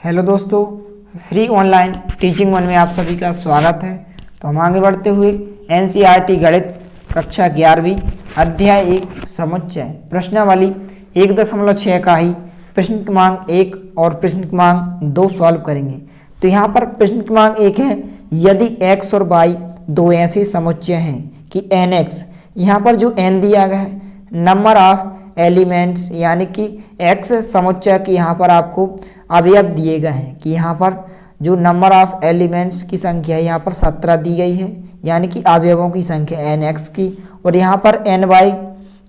Hello दोस्तों, free online teaching one में आप सभी का स्वागत है। तो हम आगे बढ़ते हुए एनसीईआरटी गणित कक्षा 11वीं अध्याय 1 समुच्चय प्रश्नावली 1.6 का ही प्रश्न क्रमांक 1 और प्रश्न क्रमांक 2 सॉल्व करेंगे। तो यहाँ पर प्रश्न क्रमांक 1 है, यदि x और y दो ऐसे समुच्चय हैं कि nx, यहाँ पर जो n दिया गया है नंबर ऑफ एलिमेंट्स, यानी कि x समुच्चय की यहाँ पर आपको अवयव दिए गए हैं कि यहाँ पर जो नंबर ऑफ एलिमेंट्स की संख्या है यहाँ पर 17 दी गई है, यानी कि अवयवों की संख्या nx की, और यहाँ पर ny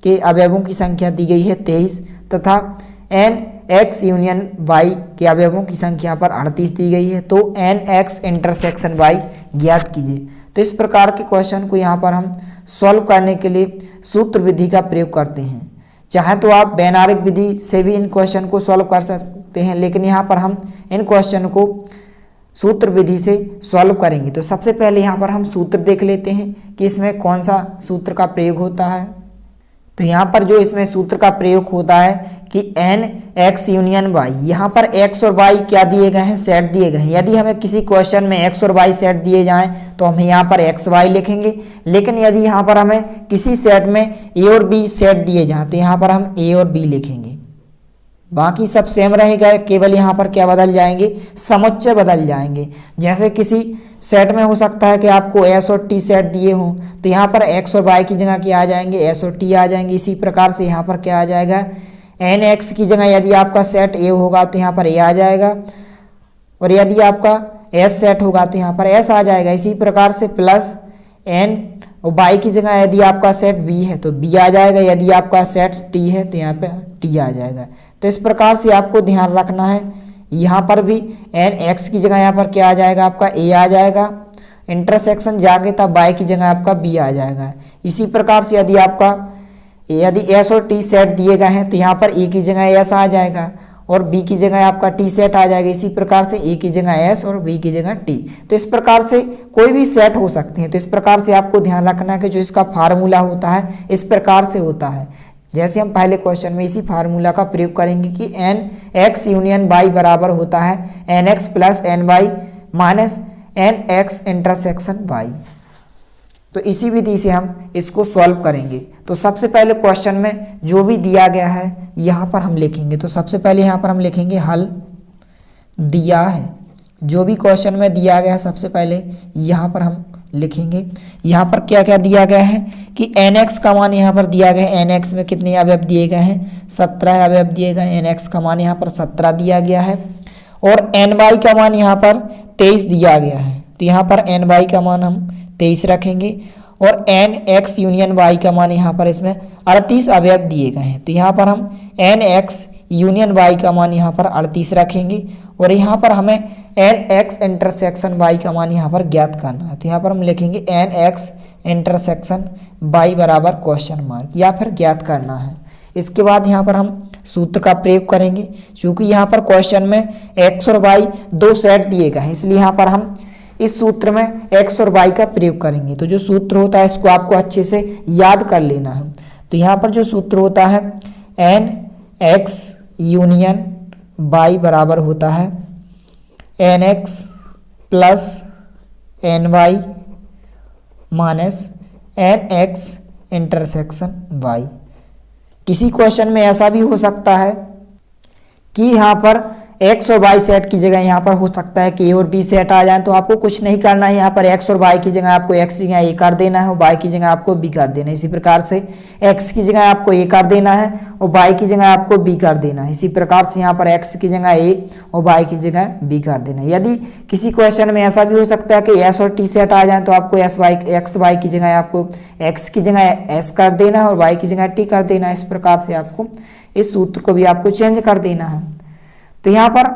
के अवयवों की संख्या दी गई है 23 तथा nx यूनियन y के अवयवों की संख्या यहाँ पर 38 दी गई है। तो nx इंटरसेक्शन y ज्ञात कीजिए। तो इस प्रकार के क्वेश्चन को यहाँ पर हम सॉल्व करने के लिए सूत्र विधि का प्रयोग करते हैं। चाहे तो आप वैनारिक विधि से भी इन क्वेश्चन को सॉल्व कर सकते हैं, लेकिन यहाँ पर हम इन क्वेश्चन को सूत्र विधि से सॉल्व करेंगे। तो सबसे पहले यहाँ पर हम सूत्र देख लेते हैं कि इसमें कौन सा सूत्र का प्रयोग होता है। तो यहाँ पर जो इसमें सूत्र का प्रयोग होता है कि nx यूनियन y, यहाँ पर x और y क्या दिए गए हैं, सेट दिए गए हैं। यदि हमें किसी क्वेश्चन में x और y सेट दिए जाएं तो हम यहाँ पर x y लिखेंगे, लेकिन यदि यहाँ पर हमें किसी सेट में a और b सेट दिए जाएं तो यहाँ पर हम a और b लिखेंगे। बाकी सब सेम रहेगा, केवल यहाँ पर क्या बदल जाएंगे, समुच्चय बदल जाएंगे। जैसे किसी सेट में हो सकता है कि आपको s और t सेट दिए हों तो यहाँ पर x और y की जगह क्या आ जाएंगे, s और t आ जाएंगे। इसी प्रकार से यहाँ पर क्या आ जाएगा, nx की जगह यदि आपका सेट a होगा तो यहाँ पर a आ जाएगा, और यदि आपका s सेट होगा तो यहाँ पर s आ जाएगा। इसी प्रकार से प्लस n और y की जगह यदि आपका सेट b है तो b आ जाएगा, यदि आपका सेट t है तो यहाँ पर t आ जाएगा। तो इस प्रकार से आपको ध्यान रखना है, यहाँ पर भी nx की जगह यहाँ पर क्या आ जाएगा, आपका a आ जाएगा, इंटरसेक्शन जाके तब y की जगह आपका b आ जाएगा। इसी प्रकार से यदि s और t सेट दिए गए हैं तो यहाँ पर a की जगह s आ जाएगा और b की जगह आपका t सेट आ जाएगा। इसी प्रकार से a की जगह s और b की जगह t। तो इस प्रकार से कोई भी सेट हो सकते हैं। तो इस प्रकार से आपको ध्यान रखना है कि जो इसका फार्मूला होता है इस प्रकार से होता है, जैसे हम पहले क्वेश्चन में इसी फार्मूला का प्रयोग करेंगे कि nx यूनियन y बराबर होता है nx plus ny minus nx intersection y। तो इसी विधि से हम इसको सॉल्व करेंगे। तो सबसे पहले क्वेश्चन में जो भी दिया गया है यहाँ पर हम लिखेंगे। तो सबसे पहले यहाँ पर हम लिखेंगे हल दिया है, जो भी क्वेश्चन में दिया गया है सबसे पहले यहाँ पर हम लिखेंगे। यहाँ पर क्या क्या दिया गया है कि nx का मान यहाँ पर दिया गया है, nx में कितने अवयव दिए गए हैं, 17 अवयव दिए गए हैं। nx का मान यहाँ पर 17 दिया गया है और ny का मान यहाँ पर 23 दिया गया है। तो यहाँ पर ny का मान हम 23 रखेंगे और nx यूनियन y का मान यहाँ पर इसमें 38 अवयव दिए गए हैं। तो यहाँ पर हम nx यूनियन y का मान यहाँ पर 38 रखेंगे और यहाँ पर हमें nx इंटरसेक्शन y का मान यहाँ पर ज्ञात करना है। तो यहाँ पर हम लिखेंगे nx इंटरसेक्शन y बराबर क्वेश्चन मार्क, या फिर ज्ञात करना है। इसके बाद यहाँ पर हम सूत्र का प्रयोग करेंगे, क्योंकि यहाँ पर क्वेश्चन में x और y दो सेट दिए गए हैं, इसलिए यहाँ पर हम इस सूत्र में x और y का प्रयोग करेंगे। तो जो सूत्र होता है इसको आपको अच्छे से याद कर लेना है। तो यहाँ पर जो सूत्र होता है nx यूनियन y बराबर होता है nx plus ny minus nx intersection y। किसी क्वेश्चन में ऐसा भी हो सकता है कि यहाँ पर x और y सेट की जगह यहाँ पर हो सकता है कि a और b सेट आ जाए। तो आपको कुछ नहीं करना है, यहाँ पर x और y की जगह आपको x की जगह a कर देना है और y की जगह आपको b कर देना है। इसी प्रकार से x की जगह आपको a कर देना है और y की जगह आपको b कर देना है। इसी प्रकार से यहाँ पर x की जगह a और y की जगह b कर देना है। यदि किसी क्वेश्चन में ऐसा भी हो सकता है कि s और t सेट आ जाए तो आपको x y की जगह आपको x की जगह s कर देना है और y की जगह t कर देना है। इस प्रकार से आपको इस सूत्र को भी आपको चेंज कर देना है। तो यहाँ पर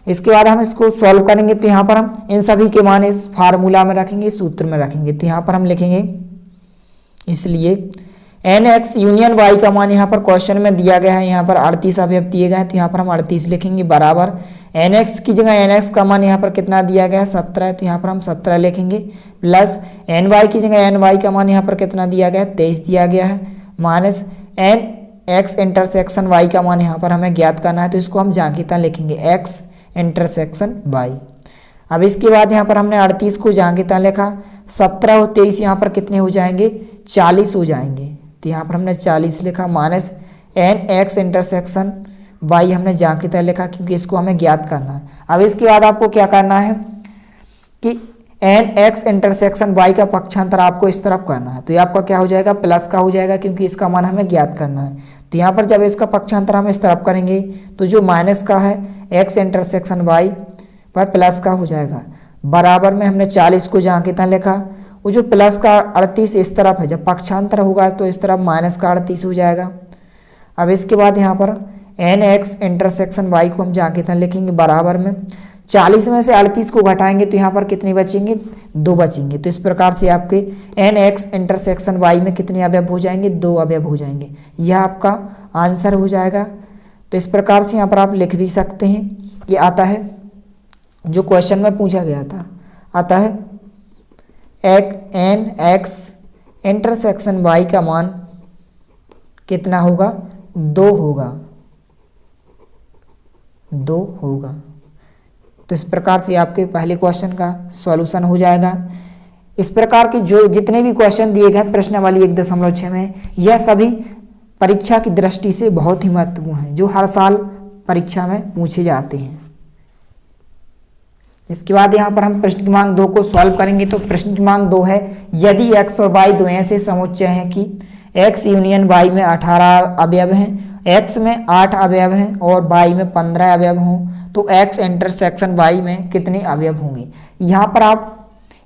इसके बाद हम इसको सॉल्व करेंगे। तो यहाँ पर हम इन सभी के मान इस फार्मूला में रखेंगे, इस सूत्र में रखेंगे। तो यहाँ पर हम लिखेंगे, इसलिए nx यूनियन y का मान यहाँ पर क्वेश्चन में दिया गया है, यहाँ पर 38 अवयव दिए गए हैं। तो यहाँ पर हम 38 लिखेंगे बराबर nx की जगह nx का मान यहाँ पर कितना दिया गया है, 17 है। तो यहाँ पर हम 17 लिखेंगे प्लस ny की जगह ny का मान यहाँ पर कितना दिया गया है, 23 दिया गया है, माइनस nx इंटरसेक्शन y का मान यहाँ पर हमें ज्ञात करना है। तो इसको हम जांघिता लिखेंगे, x इंटरसेक्शन वाई। अब इसके बाद यहाँ पर हमने 38 को जहाँ की तहाँ लिखा, 17 और 23 यहाँ पर कितने हो जाएंगे, 40 हो जाएंगे। तो यहाँ पर हमने 40 लिखा minus n x intersection y हमने जहाँ की तहाँ लिखा, क्योंकि इसको हमें ज्ञात करना है। अब इसके बाद आपको क्या करना है कि एन एक्स इंटरसेक्शन वाई का पक्षांतर आपको इस तरफ करना है। तो ये आपका क्या हो जाएगा, प्लस का हो जाएगा, क्योंकि इसका मान हमें ज्ञात करना है। तो यहाँ पर जब इसका पक्षांतर हम इस तरफ करेंगे तो जो माइनस का है एक्स इंटरसेक्शन वाई वह प्लस का हो जाएगा। बराबर में हमने 40 को जहाँ की तहाँ लिखा, वो जो प्लस का 38 इस तरफ है, जब पक्षांतर होगा तो इस तरफ माइनस का 38 हो जाएगा। अब इसके बाद यहाँ पर एन एक्स इंटरसेक्शन वाई को हम जहाँ की तहाँ लिखेंगे, बराबर में 40 में से 38 को घटाएंगे तो यहाँ पर कितने बचेंगे, 2 बचेंगे। तो इस प्रकार से आपके एन एक्स इंटरसेक्शन वाई में कितने अवयव हो जाएंगे, 2 अवयव हो जाएंगे। यह आपका आंसर हो जाएगा। तो इस प्रकार से यहाँ पर आप लिख भी सकते हैं। ये आता है जो क्वेश्चन में पूछा गया था, आता है एन एक्स इंटरसेक्शन वाई का मान कितना होगा, 2 होगा, 2 होगा। तो इस प्रकार से आपके पहले क्वेश्चन का सॉल्यूशन हो जाएगा। इस प्रकार के जो जितने भी क्वेश्चन दिए गए प्रश्नावली 1.6 में, यह सभी परीक्षा की दृष्टि से बहुत ही महत्वपूर्ण है, जो हर साल परीक्षा में पूछे जाते हैं। इसके बाद यहाँ पर हम प्रश्न क्रमांक 2 को सॉल्व करेंगे। तो प्रश्न क्रमांक 2 है, यदि x और y दो ऐसे समुच्चय हैं कि x यूनियन y में 18 अवयव हैं, x में 8 अवयव हैं और y में 15 अवयव हों, तो x इंटरसेक्शन y में कितने अवयव होंगे। यहाँ पर आप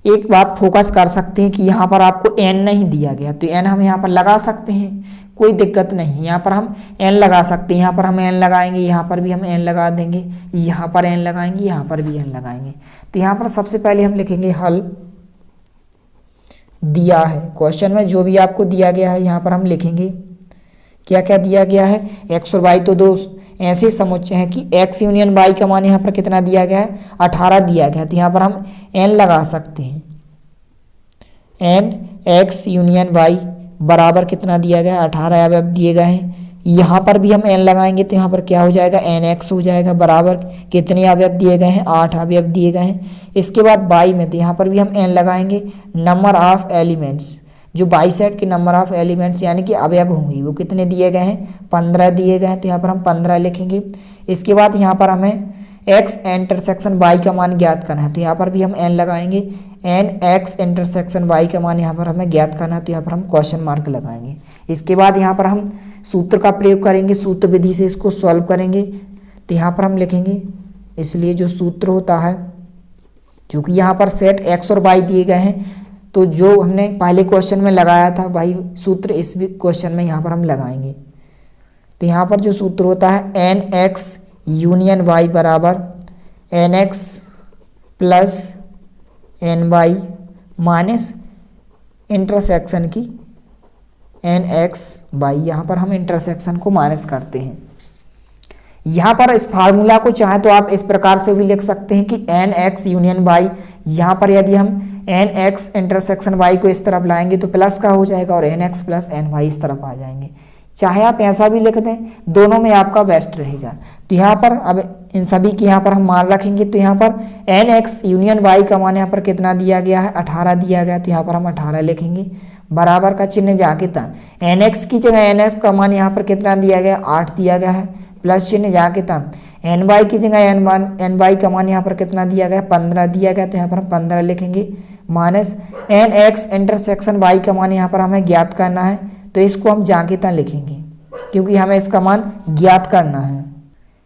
एक बात फोकस कर सकते हैं कि यहाँ पर आपको n नहीं दिया गया, तो n हम यहाँ पर लगा सकते हैं, कोई दिक्कत नहीं। यहाँ पर हम n लगा सकते हैं, यहाँ पर हम n लगाएंगे, यहाँ पर भी हम n लगा देंगे, यहाँ पर n लगाएंगे, यहाँ पर भी n लगाएंगे। तो यहाँ पर सबसे पहले हम लिखेंगे हल दिया है, क्वेश्चन में जो भी आपको दिया गया है यहाँ पर हम लिखेंगे क्या क्या दिया गया है। x और y तो दो ऐसे समुच्चय हैं कि x यूनियन y का मान यहाँ पर कितना दिया गया है, 18 दिया गया है। तो यहाँ पर हम n लगा सकते हैं, n x यूनियन y बराबर कितना दिया गया है, 18 अवयव दिए गए हैं। यहाँ पर भी हम n लगाएंगे तो यहाँ पर क्या हो जाएगा, nx हो जाएगा, बराबर कितने अवयव दिए गए हैं, 8 अवयव दिए गए हैं। इसके बाद y में तो यहाँ पर भी हम n लगाएंगे, नंबर ऑफ एलिमेंट्स, जो बाई सेट के नंबर ऑफ एलिमेंट्स यानी कि अवयव होंगे वो कितने दिए गए हैं, 15 दिए गए हैं। तो यहाँ पर हम 15 लिखेंगे। इसके बाद यहाँ पर हमें x इंटरसेक्शन y का मान ज्ञात करना है, तो यहाँ पर भी हम n लगाएंगे, एन एक्स इंटरसेक्शन वाई का मान यहाँ पर हमें ज्ञात करना है, तो यहाँ पर हम क्वेश्चन मार्क लगाएंगे। इसके बाद यहाँ पर हम सूत्र का प्रयोग करेंगे, सूत्र विधि से इसको सॉल्व करेंगे। तो यहाँ पर हम लिखेंगे, इसलिए जो सूत्र होता है, क्योंकि यहाँ पर सेट एक्स और वाई दिए गए हैं, तो जो हमने पहले क्वेश्चन में लगाया था वही सूत्र इस भी क्वेश्चन में यहाँ पर हम लगाएंगे। तो यहाँ पर जो सूत्र होता है एन एक्स यूनियन वाई बराबर n x plus n y minus intersection की एन एक्स वाई। यहाँ पर हम इंटरसेक्शन को माइनस करते हैं। यहाँ पर इस फार्मूला को चाहे तो आप इस प्रकार से भी लिख सकते हैं कि एन एक्स यूनियन वाई, यहाँ पर यदि हम एन एक्स इंटरसेक्शन वाई को इस तरफ लाएंगे तो प्लस का हो जाएगा और n x plus n y इस तरफ आ जाएंगे। चाहे आप ऐसा भी लिख दें, दोनों में आपका बेस्ट रहेगा। तो यहाँ पर अब इन सभी की यहाँ पर हम मान रखेंगे। तो यहाँ पर एन एक्स यूनियन वाई का मान यहाँ पर कितना दिया गया है, 18 दिया गया है। तो यहाँ पर हम 18 लिखेंगे, बराबर का चिन्ह जाके था, एन एक्स की जगह एन एक्स का मान यहाँ पर कितना दिया गया, 8 दिया गया है, प्लस चिन्ह जाके था, एन वाई की जगह एन वाई का मान यहाँ पर कितना दिया गया, 15 दिया गया। तो यहाँ पर हम 15 लिखेंगे, minus n x intersection y का मान यहाँ पर हमें ज्ञात करना है, तो इसको हम जाके लिखेंगे क्योंकि हमें इसका मान ज्ञात करना है।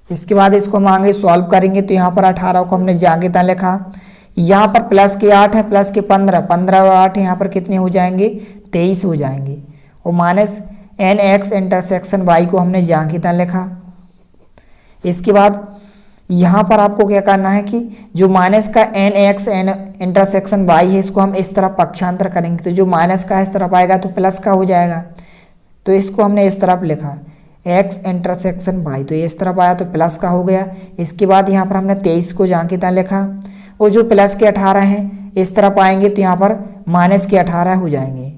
इसके बाद इसको हम आगे सॉल्व करेंगे। तो यहाँ पर 18 को हमने जाके लिखा, यहाँ पर प्लस के 8 है, प्लस के 15 और 8 यहाँ पर कितने हो जाएंगे, 23 हो जाएंगे। और minus n x intersection y को हमने जाके लिखा। इसके बाद यहाँ पर आपको क्या करना है कि जो माइनस का n x n intersection y है, इसको हम इस तरफ पक्षांतर करेंगे। तो जो माइनस का इस तरफ आएगा तो प्लस का हो जाएगा, तो इसको हमने इस तरफ लिखा एक्स इंटरसेक्शन वाई, तो ये इस तरफ आया तो प्लस का हो गया। इसके बाद यहाँ पर हमने 23 को जाके लिखा, और जो प्लस के 18 हैं इस तरफ आएंगे तो यहाँ पर माइनस के 18 हो जाएंगे।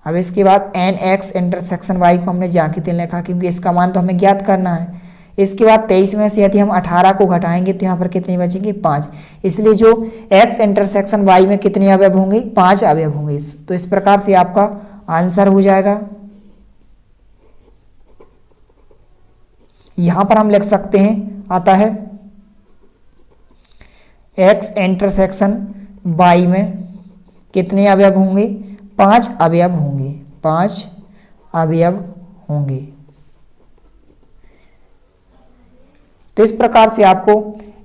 अब इसके बाद एन एक्स इंटरसेक्शन वाई को हमने जाके लिखा क्योंकि इसका मान तो हमें ज्ञात करना है। इसके बाद 23 में से यदि हम 18 को घटाएंगे तो यहाँ पर कितने बचेंगे 5। इसलिए जो x इंटरसेक्शन y में कितने अवयव होंगे 5 अवयव होंगे। तो इस प्रकार से आपका आंसर हो जाएगा। यहाँ पर हम लिख सकते हैं, आता है x इंटरसेक्शन y में कितने अवयव होंगे 5 अवयव होंगे, 5 अवयव होंगे। तो इस प्रकार से आपको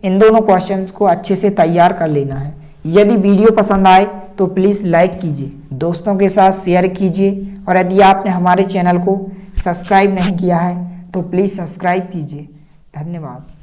इन दोनों क्वेश्चंस को अच्छे से तैयार कर लेना है। यदि वीडियो पसंद आए तो प्लीज़ लाइक कीजिए, दोस्तों के साथ शेयर कीजिए और यदि आपने हमारे चैनल को सब्सक्राइब नहीं किया है तो प्लीज़ सब्सक्राइब कीजिए। धन्यवाद।